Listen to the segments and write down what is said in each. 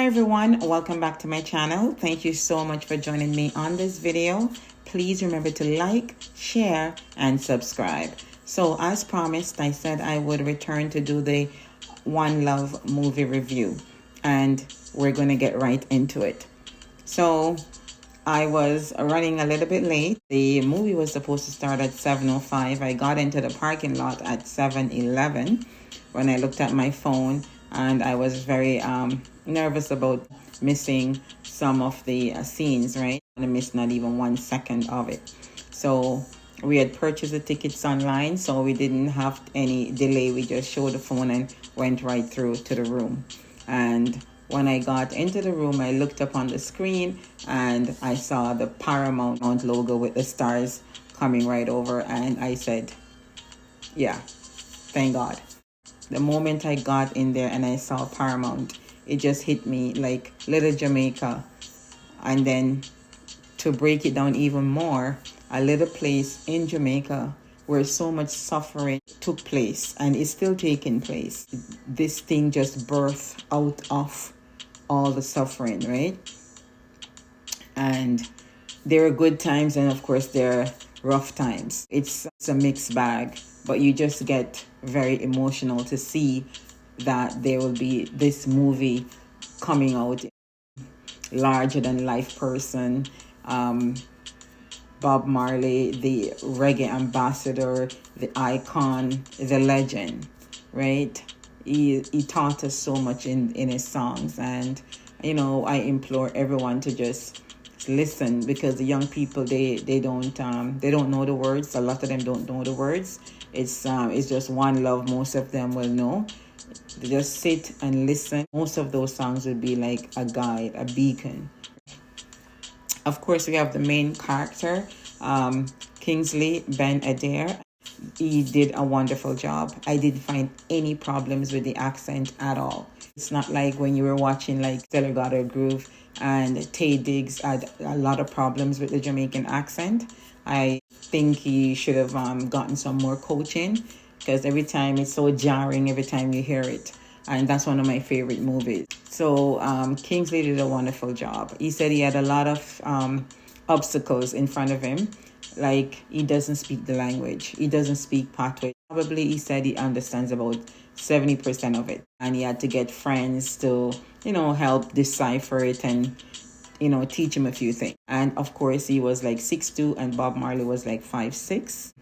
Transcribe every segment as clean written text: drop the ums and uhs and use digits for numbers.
Hi everyone, welcome back to my channel. Thank you so much for joining me on this video. Please remember to like, share, and subscribe. So as promised, I said I would return to do the One Love movie review, and we're going to get right into it. So I was running a little bit late. The movie was supposed to start at 7:05. I got into the parking lot at 7:11 when I looked at my phone, and I was very nervous about missing some of the scenes, right? I missed not even 1 second of it. So we had purchased the tickets online, so we didn't have any delay. We just showed the phone and went right through to the room. And when I got into the room, I looked up on the screen and I saw the Paramount logo with the stars coming right over, and I said, yeah, thank God. The moment I got in there and I saw Paramount, it just hit me like little Jamaica. And then to break it down even more, a little place in Jamaica where so much suffering took place and is still taking place. This thing just birthed out of all the suffering, right? And there are good times and of course there are rough times. It's a mixed bag, but you just get very emotional to see that there will be this movie coming out. Larger than life person, Bob Marley, the reggae ambassador, the icon, the legend, right? He taught us so much in his songs, and you know, I implore everyone to just listen, because the young people they don't know the words. A lot of them don't know the words. It's just One Love. Most of them will know. Just sit and listen. Most of those songs would be like a guide, a beacon. Of course, we have the main character, Kingsley Ben Adair. He did a wonderful job. I didn't find any problems with the accent at all. It's not like when you were watching like Stellar Goddard Groove and Tay Diggs had a lot of problems with the Jamaican accent. I think he should have gotten some more coaching, because every time it's so jarring every time you hear it. And that's one of my favorite movies. So Kingsley did a wonderful job. He said he had a lot of obstacles in front of him. Like, he doesn't speak the language. He doesn't speak Patois. Probably he said he understands about 70% of it. And he had to get friends to, you know, help decipher it and, you know, teach him a few things. And of course, he was like 6'2" and Bob Marley was like 5'6".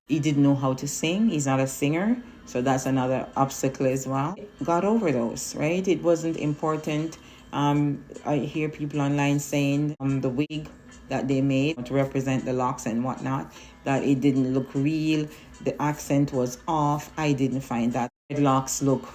He didn't know how to sing. He's not a singer. So that's another obstacle as well. Got over those, right? It wasn't important. I hear people online saying the wig that they made to represent the locks and whatnot, that it didn't look real. The accent was off. I didn't find that. The locks look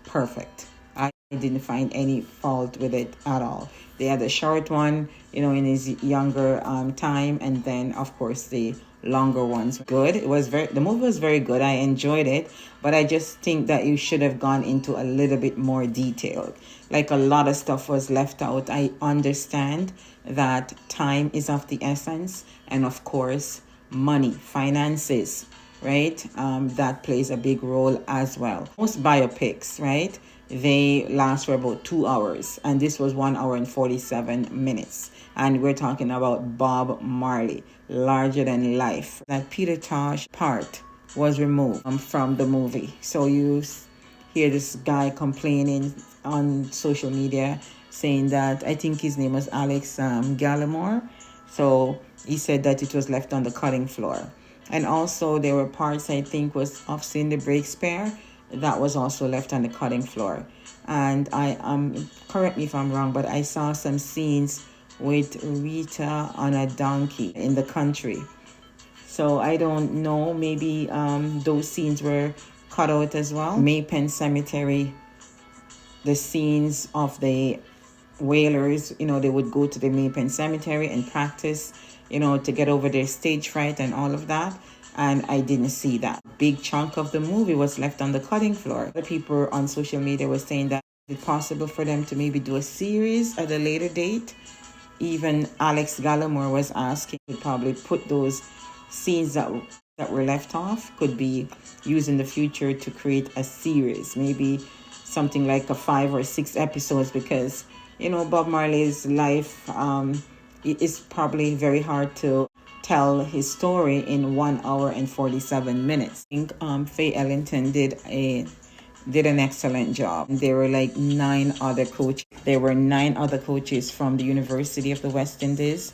perfect. I didn't find any fault with it at all. They had a short one, you know, in his younger time, and then of course the longer ones. Good. The movie was very good. I enjoyed it, but I just think that you should have gone into a little bit more detail. Like, a lot of stuff was left out. I understand that time is of the essence, and of course money, finances, right? That plays a big role as well. Most biopics, right, they last for about 2 hours, and this was 1 hour and 47 minutes. And we're talking about Bob Marley, larger than life. That Peter Tosh part was removed from the movie. So you hear this guy complaining on social media, saying that, I think his name was Alex Gallimore. So he said that it was left on the cutting floor. And also there were parts, I think, was of Cindy Breakspear that was also left on the cutting floor. And I correct me if I'm wrong, but I saw some scenes with Rita on a donkey in the country. So I don't know, maybe those scenes were cut out as well. Maypen Cemetery, the scenes of the Wailers, you know, they would go to the Maypen Cemetery and practice, you know, to get over their stage fright and all of that. And I didn't see that. Big chunk of the movie was left on the cutting floor. The people on social media were saying that it's possible for them to maybe do a series at a later date. Even Alex Gallimore was asking to probably put those scenes that were left off, could be used in the future to create a series. Maybe something like a 5 or 6 episodes, because Bob Marley's life, it is probably very hard to tell his story in 1 hour and 47 minutes. I think Faye Ellington did an excellent job. There were like 9 other coaches. There were 9 other coaches from the University of the West Indies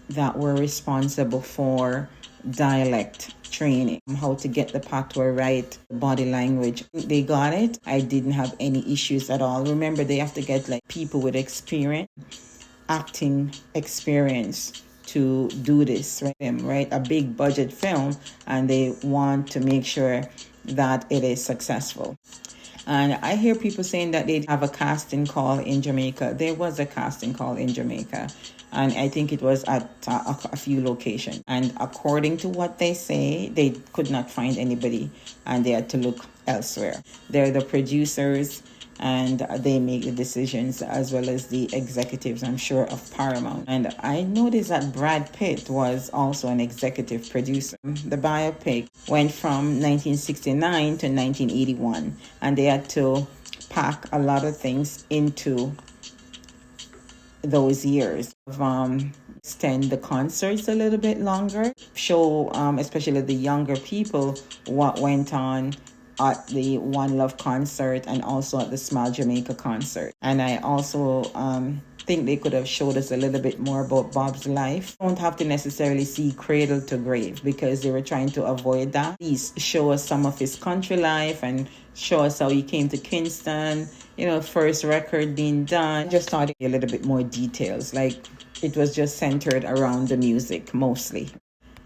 that were responsible for dialect training, how to get the patois right, body language. They got it. I didn't have any issues at all. Remember, they have to get like people with experience, acting experience, to do this, right? A big budget film, and they want to make sure that it is successful. And I hear people saying that they have a casting call in Jamaica. There was a casting call in Jamaica, and I think it was at a few locations. And according to what they say, they could not find anybody, and they had to look elsewhere. They're the producers, and they make the decisions, as well as the executives, I'm sure, of Paramount. And I noticed that Brad Pitt was also an executive producer. The biopic went from 1969 to 1981, and they had to pack a lot of things into those years. Extend the concerts a little bit longer, show especially the younger people what went on at the One Love concert and also at the Smile Jamaica concert. And I also think they could have showed us a little bit more about Bob's life. Don't have to necessarily see cradle to grave, because they were trying to avoid that. Please show us some of his country life and show us how he came to Kingston, first record being done. Just thought a little bit more details, like it was just centered around the music mostly.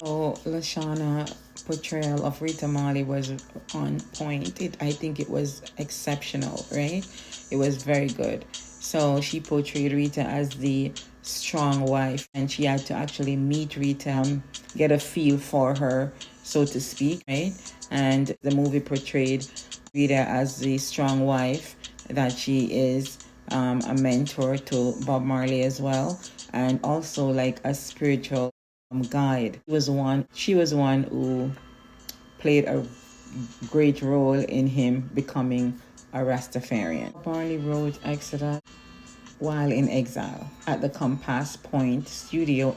So Lashana portrayal of Rita Marley was on point. I think it was exceptional, right? It was very good. So she portrayed Rita as the strong wife, and she had to actually meet Rita, get a feel for her, so to speak, right? And the movie portrayed Rita as the strong wife, that she is a mentor to Bob Marley as well, and also like a spiritual guide. She was one who played a great role in him becoming a Rastafarian. Marley wrote Exodus while in exile at the Compass Point studio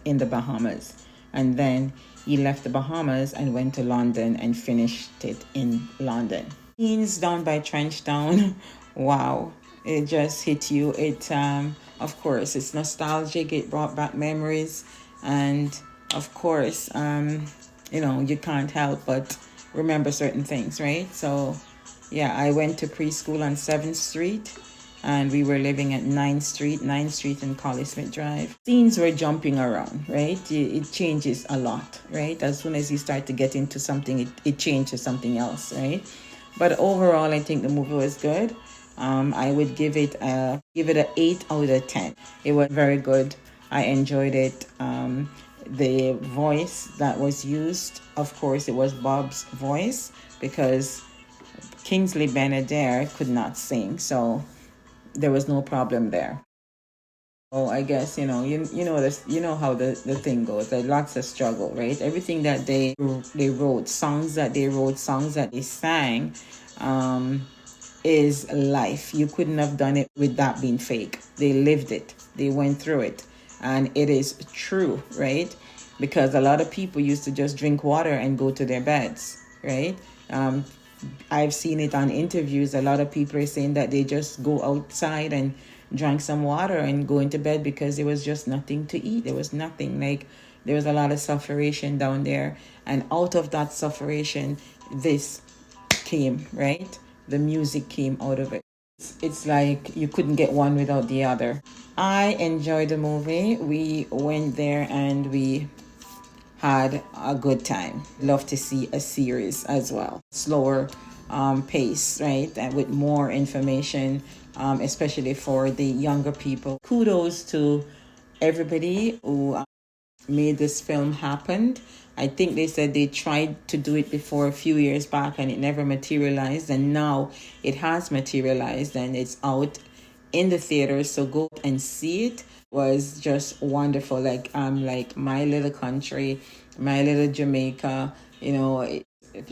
in the Bahamas, and then he left the Bahamas and went to London and finished it in London. Scenes down by Trenchtown, wow, it just hit you. It of course, it's nostalgic. It brought back memories, and of course, you can't help but remember certain things, right? So yeah, I went to preschool on 7th Street, and we were living at 9th Street and Collie Smith Drive. Scenes were jumping around, right? It changes a lot, right? As soon as you start to get into something, it changes something else, right? But overall, I think the movie was good. I would give it a 8 out of 10. It was very good. I enjoyed it. The voice that was used, of course, it was Bob's voice, because Kingsley Benadir could not sing, so there was no problem there. Oh, I guess you know this. You know how the thing goes. There's lots of struggle, right? Everything that they wrote, songs that they sang, is life. You couldn't have done it with that being fake. They lived it. They went through it. And it is true, right? Because a lot of people used to just drink water and go to their beds, right? I've seen it on interviews. A lot of people are saying that they just go outside and drank some water and go into bed because there was just nothing to eat. There was nothing. Like, there was a lot of sufferation down there. And out of that sufferation, this came, right? The music came out of it. It's like you couldn't get one without the other. I enjoyed the movie. We went there and we had a good time. Love to see a series as well. Slower pace, right? And with more information, especially for the younger people. Kudos to everybody who made this film happen. I think they said they tried to do it before a few years back and it never materialized, and now it has materialized and it's out in the theaters, so go and see it. It was just wonderful. Like my little country, my little Jamaica,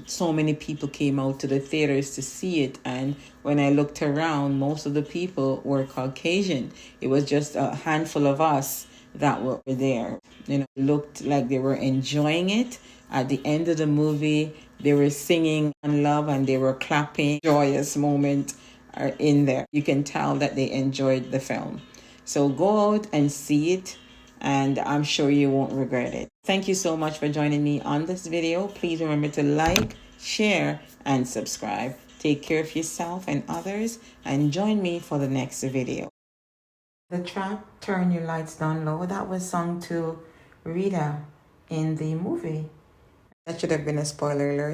so many people came out to the theaters to see it, and when I looked around, most of the people were Caucasian. It was just a handful of us that were there. You know, it looked like they were enjoying it. At the end of the movie, they were singing "One Love" and they were clapping. Joyous moment are in there. You can tell that they enjoyed the film. So go out and see it, and I'm sure you won't regret it. Thank you so much for joining me on this video. Please remember to like, share, and subscribe. Take care of yourself and others, and join me for the next video. The track "Turn Your Lights Down Low," that was sung to Rita in the movie. That should have been a spoiler alert.